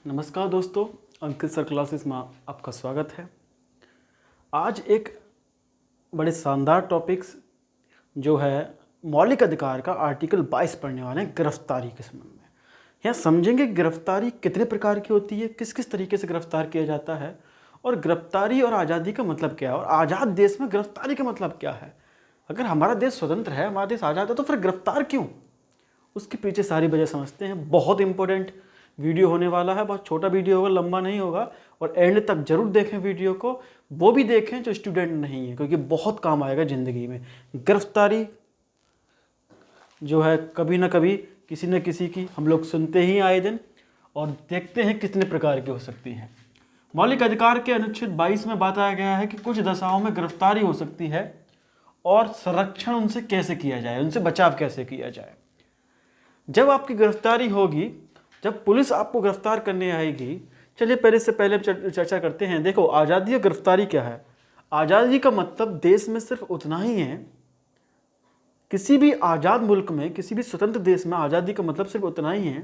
नमस्कार दोस्तों, अंकित sir classes में आपका स्वागत है। आज एक बड़े शानदार टॉपिक्स जो है मौलिक अधिकार का आर्टिकल 22 पढ़ने वाले हैं गिरफ्तारी के संबंध में। यहाँ समझेंगे गिरफ्तारी कितने प्रकार की होती है, किस किस तरीके से गिरफ्तार किया जाता है और गिरफ्तारी और आज़ादी का मतलब क्या है और आज़ाद देश में गिरफ्तारी का मतलब क्या है। अगर हमारा देश स्वतंत्र है, हमारा देश आज़ाद है, तो फिर गिरफ्तार क्यों, उसके पीछे सारी वजह समझते हैं। बहुत इंपॉर्टेंट वीडियो होने वाला है, बहुत छोटा वीडियो होगा, लंबा नहीं होगा और एंड तक जरूर देखें वीडियो को। वो भी देखें जो स्टूडेंट नहीं है, क्योंकि बहुत काम आएगा ज़िंदगी में। गिरफ्तारी जो है कभी ना कभी किसी न किसी की हम लोग सुनते ही आए दिन और देखते हैं कितने प्रकार की हो सकती है। मौलिक अधिकार के अनुच्छेद 22 में बताया गया है कि कुछ दशाओं में गिरफ्तारी हो सकती है और संरक्षण उनसे कैसे किया जाए, उनसे बचाव कैसे किया जाए। जब आपकी गिरफ्तारी होगी, जब पुलिस आपको गिरफ्तार करने आएगी, चलिए पहले चर्चा करते हैं। देखो, आज़ादी और गिरफ्तारी क्या है। आज़ादी का मतलब देश में सिर्फ उतना ही है, किसी भी आज़ाद मुल्क में, किसी भी स्वतंत्र देश में आज़ादी का मतलब सिर्फ उतना ही है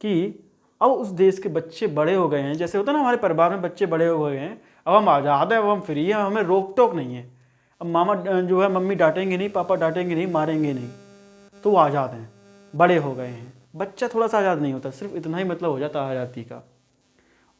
कि अब उस देश के बच्चे बड़े हो गए हैं। जैसे होता है ना, हमारे परिवार में बच्चे बड़े हो गए हैं, अब हम आज़ाद हैं, अब हम फ्री हैं, हमें रोक टोक नहीं है। अब मामा जो है, मम्मी डांटेंगे नहीं, पापा डांटेंगे नहीं, मारेंगे नहीं, तो वो आज़ाद हैं, बड़े हो गए हैं। बच्चा थोड़ा सा आज़ाद नहीं होता, सिर्फ इतना ही मतलब हो जाता है आज़ादी का।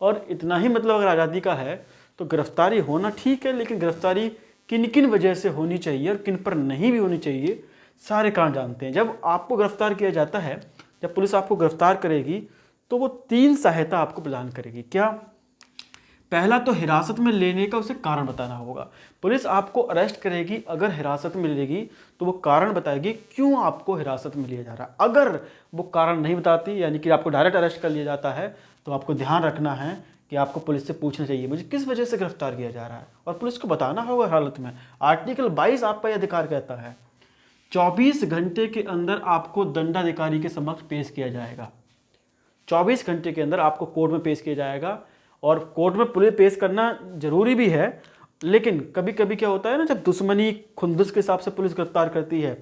और इतना ही मतलब अगर आज़ादी का है तो गिरफ्तारी होना ठीक है, लेकिन गिरफ्तारी किन किन वजह से होनी चाहिए और किन पर नहीं भी होनी चाहिए, सारे कारण जानते हैं। जब आपको गिरफ्तार किया जाता है, जब पुलिस आपको गिरफ्तार करेगी, तो वो 3 सहायता आपको प्रदान करेगी। क्या? पहला तो हिरासत में लेने का उसे कारण बताना होगा। पुलिस आपको अरेस्ट करेगी, अगर हिरासत में लेगी तो वो कारण बताएगी क्यों आपको हिरासत में लिया जा रहा है। अगर वो कारण नहीं बताती, यानी कि आपको डायरेक्ट अरेस्ट कर लिया जाता है, तो आपको ध्यान रखना है कि आपको पुलिस से पूछना चाहिए मुझे किस वजह से गिरफ्तार किया जा रहा है, और पुलिस को बताना होगा हर हालत में। आर्टिकल 22 आपका यह अधिकार कहता है 24 घंटे के अंदर आपको दंडाधिकारी के समक्ष पेश किया जाएगा। 24 घंटे के अंदर आपको कोर्ट में पेश किया जाएगा। और कोर्ट में पुलिस पेश करना जरूरी भी है, लेकिन कभी कभी क्या होता है ना, जब दुश्मनी खुंदस के हिसाब से पुलिस गिरफ्तार करती है,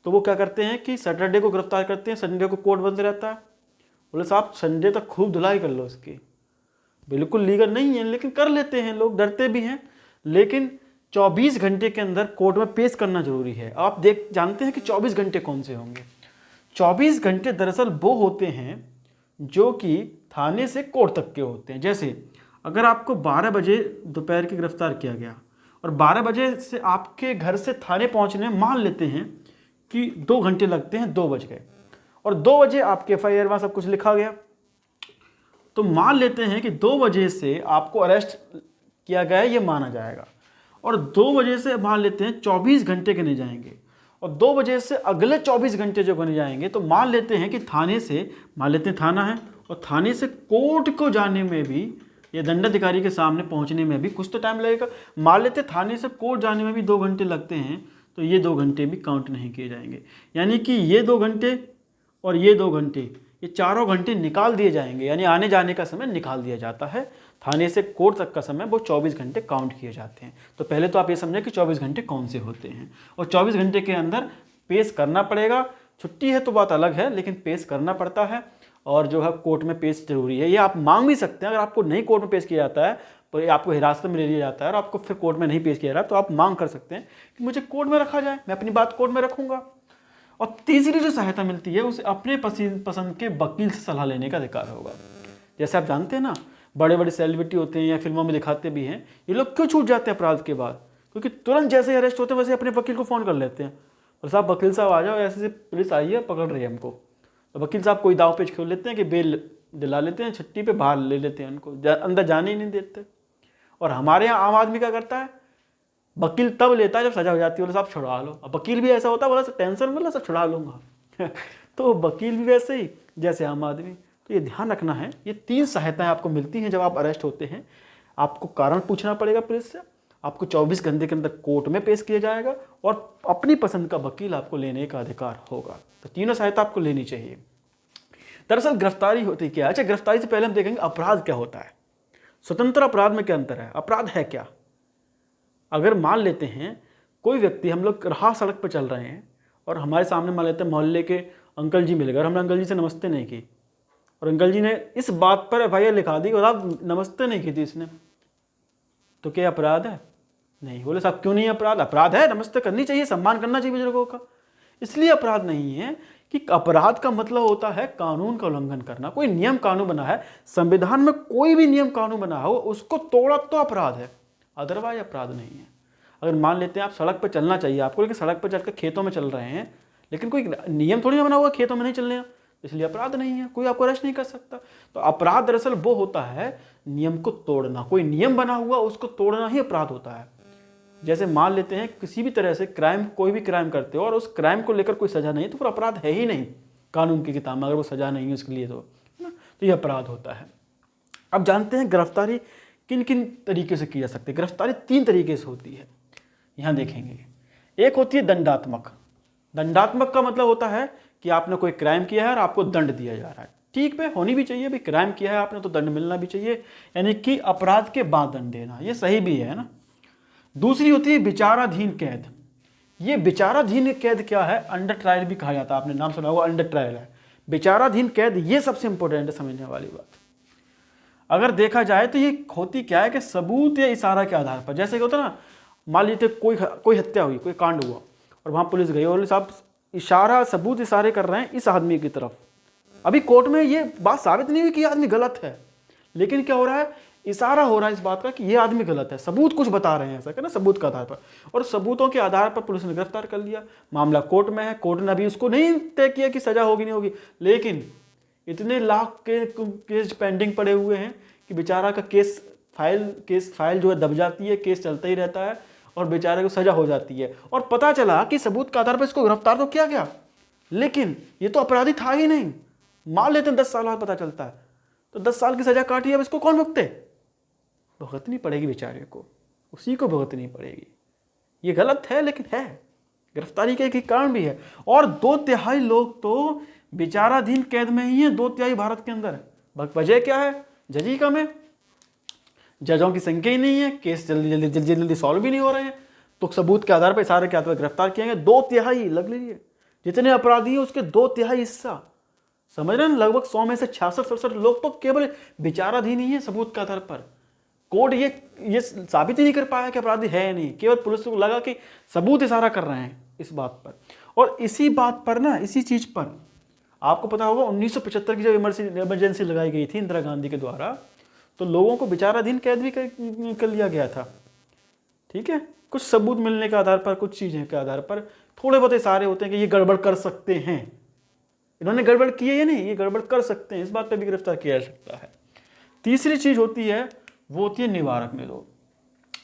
तो वो क्या करते हैं कि सैटरडे को गिरफ्तार करते हैं, संडे को कोर्ट बंद रहता है। बोले साहब संडे तक खूब धुलाई कर लो उसकी, बिल्कुल लीगल नहीं है, लेकिन कर लेते हैं लोग, डरते भी हैं। लेकिन 24 घंटे के अंदर कोर्ट में पेश करना जरूरी है। आप जानते हैं कि 24 घंटे कौन से होंगे। 24 घंटे दरअसल वो होते हैं जो कि थाने से कोर्ट तक के होते हैं। जैसे अगर आपको 12 बजे दोपहर की गिरफ्तार किया गया और 12 बजे से आपके घर से थाने पहुंचने में मान लेते हैं कि 2 घंटे लगते हैं, 2 बज गए, और 2 बजे आपके FIR में सब कुछ लिखा गया, तो मान लेते हैं कि 2 बजे से आपको अरेस्ट किया गया, ये माना जाएगा। और 2 बजे से मान लेते हैं 24 घंटे के नहीं जाएंगे, और 2 बजे से अगले 24 घंटे जो बने जाएंगे, तो मान लेते हैं कि थाने से, मान लेते हैं थाना है, और थाने से कोर्ट को जाने में भी, ये दंडाधिकारी के सामने पहुंचने में भी कुछ तो टाइम लगेगा। मान लेते हैं थाने से कोर्ट जाने में भी 2 घंटे लगते हैं, तो ये 2 घंटे भी काउंट नहीं किए जाएंगे। यानी कि ये 2 घंटे और ये 2 घंटे, ये चारों घंटे निकाल दिए जाएंगे, यानी आने जाने का समय निकाल दिया जाता है। थाने से कोर्ट तक का समय वो 24 घंटे काउंट किए जाते हैं। तो पहले तो आप ये समझें कि 24 घंटे कौन से होते हैं, और 24 घंटे के अंदर पेश करना पड़ेगा। छुट्टी है तो बात अलग है, लेकिन पेश करना पड़ता है, और जो है कोर्ट में पेश जरूरी है। ये आप मांग भी सकते हैं, अगर आपको नहीं कोर्ट में पेश किया जाता है, पर आपको हिरासत में ले लिया जाता है और आपको फिर कोर्ट में नहीं पेश किया जा रहा, तो आप मांग कर सकते हैं कि मुझे कोर्ट में रखा जाए, मैं अपनी बात कोर्ट में रखूंगा। और तीसरी जो सहायता मिलती है, उसे अपने पसंद के वकील से सलाह लेने का अधिकार होगा। जैसे आप जानते हैं ना, बड़े बड़े सेलिब्रिटी होते हैं या फिल्मों में दिखाते भी हैं, ये लोग क्यों छूट जाते हैं अपराध के बाद? क्योंकि तुरंत जैसे ही अरेस्ट होते हैं वैसे अपने वकील को फ़ोन कर लेते हैं, और साहब वकील साहब आ जाओ, ऐसे पुलिस आई है, पकड़ रही है हमको। तो वकील साहब कोई दाव पेच खोल लेते हैं कि बेल दिला लेते हैं, छुट्टी पे बाहर ले लेते हैं, उनको अंदर जाने ही नहीं देते। और हमारे यहाँ आम आदमी क्या करता है, वकील तब लेता है जब सजा हो जाती है, बोले साहब छुड़ा लो। अब वकील भी ऐसा होता है, बोला टेंशन में सब छुड़ा लूंगा तो वकील भी वैसे ही जैसे आम आदमी। तो ये ध्यान रखना है, ये 3 सहायताएं आपको मिलती हैं जब आप अरेस्ट होते हैं। आपको कारण पूछना पड़ेगा पुलिस से, आपको 24 घंटे के अंदर कोर्ट में पेश किया जाएगा, और अपनी पसंद का वकील आपको लेने का अधिकार होगा। तो तीनों सहायता आपको लेनी चाहिए। दरअसल गिरफ्तारी होती क्या है? अच्छा, गिरफ्तारी से पहले हम देखेंगे अपराध क्या होता है, स्वतंत्र अपराध में क्या अंतर है, अपराध है क्या। अगर मान लेते हैं कोई व्यक्ति, हम लोग राह सड़क पर चल रहे हैं और हमारे सामने मान लेते हैं मोहल्ले के अंकल जी मिल गए, और हमने अंकल जी से नमस्ते नहीं की, और अंकल जी ने इस बात पर एफआईआर लिखा दी और आप नमस्ते नहीं की थी इसने, तो क्या अपराध है? नहीं। बोले साहब क्यों नहीं अपराध? अपराध है, नमस्ते करनी चाहिए, सम्मान करना चाहिए बुजुर्गों का। इसलिए अपराध नहीं है कि अपराध का मतलब होता है कानून का उल्लंघन करना। कोई नियम कानून बना है, संविधान में कोई भी नियम कानून बना हो, उसको तोड़ा तो अपराध है, अदरवाइज अपराध नहीं है। अगर मान लेते हैं आप सड़क पर चलना चाहिए आपको, लेकिन सड़क पर चलकर खेतों में चल रहे हैं, लेकिन कोई नियम थोड़ी ना बना हुआ खेतों में नहीं चलने का, इसलिए अपराध नहीं है, कोई आपको अरेस्ट नहीं कर सकता। तो अपराध दरअसल वो होता है नियम को तोड़ना। कोई नियम बना हुआ उसको तोड़ना ही अपराध होता है। जैसे मान लेते हैं किसी भी तरह से क्राइम, कोई भी क्राइम करते हो और उस क्राइम को लेकर कोई सजा नहीं, तो फिर अपराध है ही नहीं कानून की किताब में, अगर वो सजा नहीं है उसके लिए तो ये अपराध होता है। अब जानते हैं गिरफ्तारी किन किन तरीके से की जा सकती है। गिरफ्तारी 3 तरीके से होती है, यहाँ देखेंगे। एक होती है दंडात्मक। दंडात्मक का मतलब होता है कि आपने कोई क्राइम किया है और आपको दंड दिया जा रहा है। ठीक पे होनी भी चाहिए, भी क्राइम किया है आपने तो दंड मिलना भी चाहिए, यानी कि अपराध के बाद दंड देना, ये सही भी है ना। दूसरी होती है विचाराधीन कैद। ये विचाराधीन कैद क्या है? अंडर ट्रायल भी कहा जाता है, आपने नाम सुना होगा, अंडर ट्रायल है विचाराधीन कैद। ये सबसे इंपॉर्टेंट है समझने वाली बात। अगर देखा जाए तो ये होती क्या है कि सबूत या इशारा के आधार पर, जैसे कि होता है ना, मान लीजिए कोई हत्या हुई, कोई कांड हुआ और वहां पुलिस गई और साहब इशारा सबूत इशारे कर रहे हैं इस आदमी की तरफ। अभी कोर्ट में ये बात साबित नहीं हुई कि ये आदमी गलत है, लेकिन क्या हो रहा है, इशारा हो रहा है इस बात का कि ये आदमी गलत है, सबूत कुछ बता रहे हैं ऐसा ना, सबूत के आधार पर। और सबूतों के आधार पर पुलिस ने गिरफ्तार कर लिया। मामला कोर्ट में है, कोर्ट ने अभी उसको नहीं तय किया कि सजा होगी नहीं होगी, लेकिन इतने लाख के केस पेंडिंग पड़े हुए हैं कि बेचारा का केस फाइल जो है दब जाती है, केस चलता ही रहता है और बेचारे को सजा हो जाती है। और पता चला कि सबूत के आधार पर इसको गिरफ्तार तो किया गया, लेकिन ये तो अपराधी था ही नहीं। मान लेते हैं 10 साल बाद पता चलता है, तो 10 साल की सजा काटी, अब इसको कौन भुगते? भुगतनी पड़ेगी बेचारे को, उसी को भुगतनी पड़ेगी। ये गलत है लेकिन है, गिरफ्तारी के एक कारण भी है। और 2/3 लोग तो विचाराधीन कैद में ही है, 2/3 भारत के अंदर। वजह क्या है? जज ही कम है, जजों की संख्या ही नहीं है, केस जल्दी सॉल्व भी नहीं हो रहे हैं, तो सबूत के आधार पर इशारे के आधार पर गिरफ्तार किए गए। 2/3 लग लीजिए, जितने अपराधी हैं उसके 2/3 हिस्सा, समझ रहे हैं, लगभग 100 में से 66-67 लोग तो केवल विचाराधीन ही है सबूत के आधार पर। कोर्ट ये साबित ही नहीं कर पाया कि अपराधी है या नहीं, केवल पुलिस को लगा कि सबूत इशारा कर रहे हैं इस बात पर। और इसी बात पर ना, इसी चीज पर आपको पता होगा 1975 की जब इमरजेंसी लगाई गई थी इंदिरा गांधी के द्वारा, तो लोगों को विचाराधीन कैद भी कर लिया गया था। ठीक है, कुछ सबूत मिलने के आधार पर, कुछ चीजें के आधार पर थोड़े बहुत इशारे होते हैं कि ये गड़बड़ कर सकते हैं, इन्होंने गड़बड़ की है या नहीं, ये गड़बड़ कर सकते हैं, इस बात पर भी गिरफ्तार किया जा सकता है। तीसरी चीज होती है, वो होती है निवारक निरोध,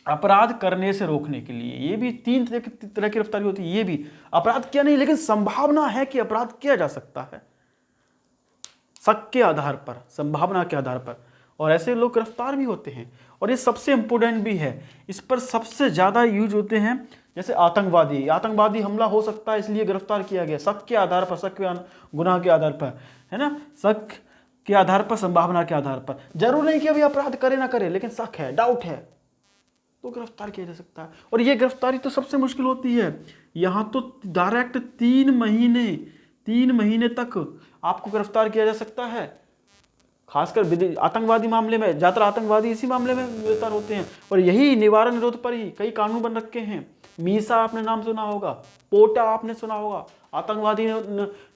अपराध करने से रोकने के लिए। ये भी 3 तरह की गिरफ्तारी होती है। ये भी अपराध किया नहीं, लेकिन संभावना है कि अपराध किया जा सकता है, शक के आधार पर, संभावना के आधार पर, और ऐसे लोग गिरफ्तार भी होते हैं। और ये सबसे इंपॉर्टेंट भी है, इस पर सबसे ज्यादा यूज होते हैं, जैसे आतंकवादी हमला हो सकता है इसलिए गिरफ्तार किया गया, शक के आधार पर, शक गुनाह के आधार पर, है ना, शक के आधार पर, संभावना के आधार पर। जरूर नहीं कि अभी अपराध करे ना करे, लेकिन शक है, डाउट है, तो गिरफ्तार किया जा सकता है। और ये गिरफ्तारी तो सबसे मुश्किल होती है, यहां तो डायरेक्ट 3 महीने तक आपको गिरफ्तार किया जा सकता है। खासकर आतंकवादी मामले में, ज्यादातर आतंकवादी इसी मामले में गिरफ्तार होते हैं। और यही निवारण निरोध पर ही कई कानून बन रखे हैं। मीसा आपने नाम सुना होगा, पोटा आपने सुना होगा, आतंकवादी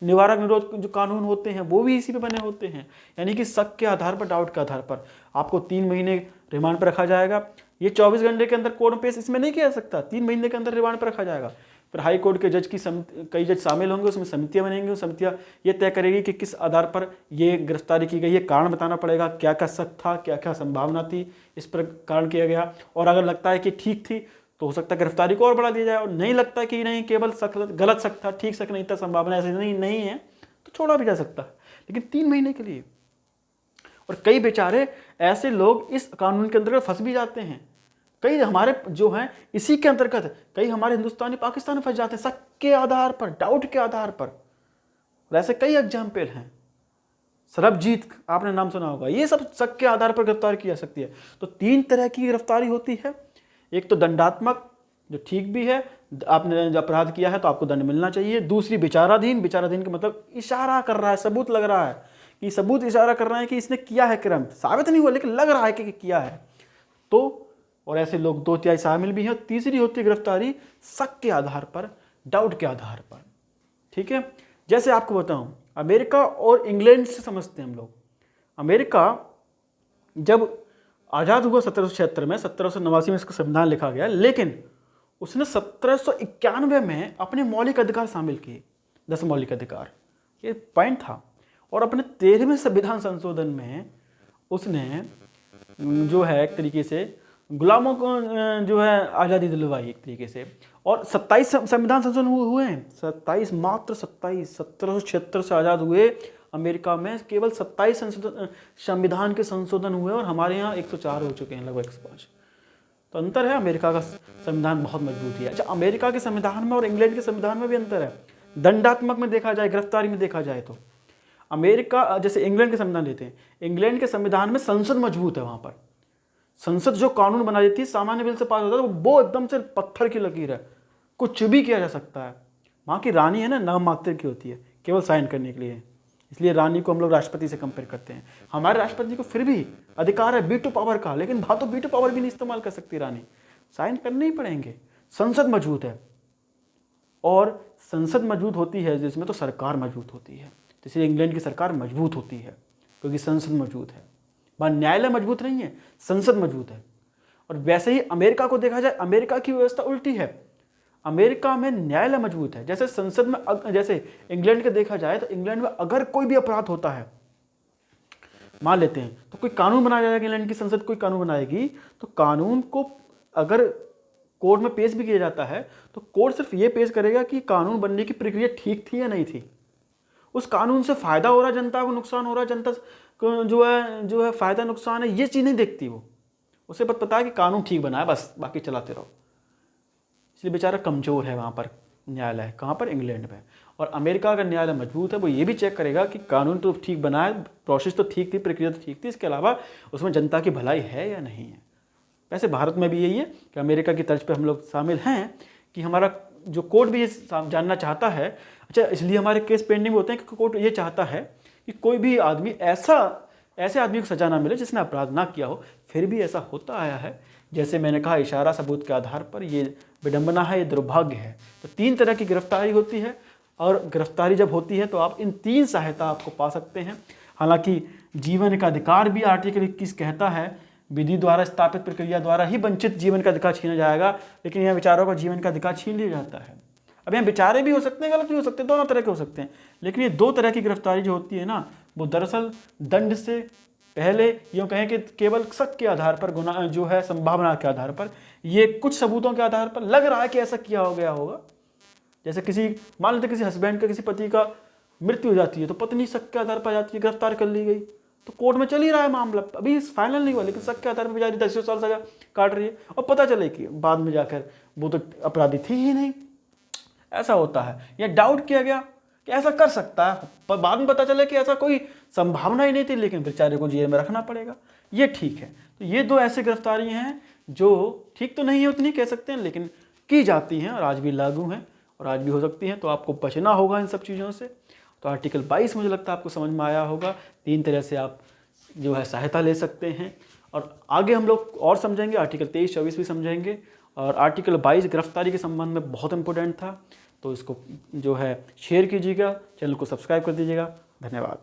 निवारक निरोध जो कानून होते हैं वो भी इसी पे बने होते हैं। यानी कि शक के आधार पर, डाउट के आधार पर आपको 3 महीने रिमांड पर रखा जाएगा। ये 24 घंटे के अंदर कोर्ट में पेश इसमें नहीं किया जा सकता, 3 महीने के अंदर रिमांड पर रखा जाएगा। फिर हाई कोर्ट के जज की कई जज शामिल होंगे, उसमें समितियां बनेंगी, समितियां ये तय करेगी कि किस आधार पर ये गिरफ्तारी की गई है, कारण बताना पड़ेगा, क्या क्या शक था, क्या क्या संभावना थी, इस पर कारण किया गया। और अगर लगता है कि ठीक थी तो हो सकता है गिरफ्तारी को और बढ़ा दिया जाए, और नहीं लगता कि नहीं केवल गलत शक था, ठीक शक नहीं था, संभावना ऐसी नहीं है, तो छोड़ा भी जा सकता है, लेकिन 3 महीने के लिए। और कई बेचारे ऐसे लोग इस कानून के अंतर्गत फंस भी जाते हैं। कई हमारे जो हैं इसी के अंतर्गत, कई हमारे हिंदुस्तानी पाकिस्तान में फंस जाते हैं शक के आधार पर, डाउट के आधार पर। और ऐसे कई एग्जाम्पल हैं, सरबजीत आपने नाम सुना होगा, ये सब शक के आधार पर गिरफ्तार की जा सकती है। तो 3 तरह की गिरफ्तारी होती है। एक तो दंडात्मक, जो ठीक भी है, आपने अपराध किया है तो आपको दंड मिलना चाहिए। दूसरी विचाराधीन का मतलब इशारा कर रहा है, सबूत लग रहा है कि सबूत इशारा कर रहे हैं कि इसने किया है क्राइम, साबित नहीं हुआ लेकिन लग रहा है कि किया है। तो और ऐसे लोग 2/3 शामिल भी हैं। तीसरी होती है गिरफ्तारी शक के आधार पर, डाउट के आधार पर। ठीक है, जैसे आपको बताऊं, अमेरिका और इंग्लैंड से समझते हैं हम लोग। अमेरिका जब आज़ाद हुआ 1776 में, 1789 में इसका संविधान लिखा गया, लेकिन उसने 1791 में अपने मौलिक अधिकार शामिल किए, 10 मौलिक अधिकार, ये पॉइंट था। और अपने 13वें संविधान संशोधन में उसने जो है एक तरीके से गुलामों को जो है आज़ादी दिलवाई एक तरीके से। और 27 संविधान संशोधन हुए हैं, 27, मात्र 27। 1776 से आज़ाद हुए अमेरिका में केवल 27 संविधान के संशोधन हुए और हमारे यहाँ 104 हो चुके हैं, लगभग 105। तो अंतर है, अमेरिका का संविधान बहुत मजबूत है। अच्छा, अमेरिका के संविधान में और इंग्लैंड के संविधान में भी अंतर है। दंडात्मक में देखा जाए, गिरफ्तारी में देखा जाए तो अमेरिका, जैसे इंग्लैंड के संविधान लेते हैं, इंग्लैंड के संविधान में संसद मजबूत है। वहाँ पर संसद जो कानून बना देती है, सामान्य बिल से पास होता है, वो एकदम से पत्थर की लकीर है, कुछ भी किया जा सकता है। वहाँ की रानी है ना, नाम मात्र की होती है, केवल साइन करने के लिए, इसलिए रानी को हम लोग राष्ट्रपति से कंपेयर करते हैं। हमारे राष्ट्रपति को फिर भी अधिकार है वीटो पावर का, लेकिन वहाँ तो वीटो पावर भी नहीं इस्तेमाल कर सकती रानी, साइन करने ही पड़ेंगे। संसद मजबूत है, और संसद मजबूत होती है जिसमें तो सरकार मजबूत होती है। तो इसलिए इंग्लैंड की सरकार मजबूत होती है क्योंकि संसद मजबूत है। वहाँ न्यायालय मजबूत नहीं है, संसद मजबूत है। और वैसे ही अमेरिका को देखा जाए, अमेरिका की व्यवस्था उल्टी है। अमेरिका में न्यायालय मजबूत है, जैसे संसद में, जैसे इंग्लैंड के देखा जाए तो इंग्लैंड में अगर कोई भी अपराध होता है, मान लेते हैं, तो कोई कानून बनाया जाएगा, इंग्लैंड की संसद कोई कानून बनाएगी, तो कानून को अगर कोर्ट में पेश भी किया जाता है तो कोर्ट सिर्फ ये पेश करेगा कि कानून बनने की प्रक्रिया ठीक थी या नहीं थी, उस कानून से फायदा हो रहा है जनता को, नुकसान हो रहा है जनता को, जो है फायदा नुकसान है, ये चीज़ नहीं देखती वो, उसे बस पता है कि कानून ठीक बना है, बस बाकी चलाते रहो। इसलिए बेचारा कमज़ोर है वहाँ पर न्यायालय, कहाँ पर, इंग्लैंड में। और अमेरिका का न्यायालय मजबूत है, वो ये भी चेक करेगा कि कानून तो ठीक बना है, प्रोसेस तो ठीक थी, प्रक्रिया तो ठीक थी, इसके अलावा उसमें जनता की भलाई है या नहीं है। वैसे भारत में भी यही है कि अमेरिका की तर्ज पे हम लोग शामिल हैं कि हमारा जो कोर्ट भी ये जानना चाहता है। अच्छा, इसलिए हमारे केस पेंडिंग होते हैं कि कोर्ट ये चाहता है कि कोई भी आदमी ऐसे आदमी को सजा ना मिले जिसने अपराध ना किया हो। फिर भी ऐसा होता आया है, जैसे मैंने कहा, इशारा सबूत के आधार पर। ये विडंबना है, ये दुर्भाग्य है। तो 3 तरह की गिरफ्तारी होती है, और गिरफ्तारी जब होती है तो आप इन 3 सहायता आपको पा सकते हैं। हालांकि जीवन का अधिकार भी आर्टिकल 21 कहता है, विधि द्वारा स्थापित प्रक्रिया द्वारा ही वंचित जीवन का अधिकार छीना जाएगा, लेकिन यहाँ विचारों का जीवन का अधिकार छीन लिया जाता है। अब यहाँ विचारे भी हो सकते हैं, गलत भी हो सकते हैं, दोनों तरह के हो सकते हैं। लेकिन ये 2 तरह की गिरफ्तारी जो होती है ना, वो दरअसल दंड से पहले यूँ कहें कि केवल शक के आधार पर, गुनाह जो है संभावना के आधार पर, ये कुछ सबूतों के आधार पर लग रहा है कि ऐसा किया हो गया होगा। जैसे किसी, मान लेते किसी हस्बैंड का, किसी पति का मृत्यु हो जाती है तो पत्नी शक के आधार पर जाती है, गिरफ्तार कर ली गई, तो कोर्ट में चल ही रहा है मामला, अभी फाइनल नहीं हुआ, लेकिन शक के आधार पर बेचारी 10 साल सजा काट रही है, और पता चले कि बाद में जाकर वो तो अपराधी थी ही नहीं। ऐसा होता है, या डाउट किया गया कि ऐसा कर सकता है, पर बाद में पता चले कि ऐसा कोई संभावना ही नहीं थी, लेकिन बेचारे को जेल में रखना पड़ेगा। ये ठीक है। तो ये 2 ऐसी गिरफ्तारी हैं जो ठीक तो नहीं है, उतनी कह सकते हैं, लेकिन की जाती हैं और आज भी लागू हैं और आज भी हो सकती हैं। तो आपको बचना होगा इन सब चीज़ों से। तो आर्टिकल 22 मुझे लगता है आपको समझ में आया होगा। 3 तरह से आप जो है सहायता ले सकते हैं, और आगे हम लोग और समझेंगे, आर्टिकल 23-24 भी समझेंगे। और आर्टिकल 22 गिरफ्तारी के संबंध में बहुत इंपॉर्टेंट था, तो इसको जो है शेयर कीजिएगा, चैनल को सब्सक्राइब कर दीजिएगा। धन्यवाद।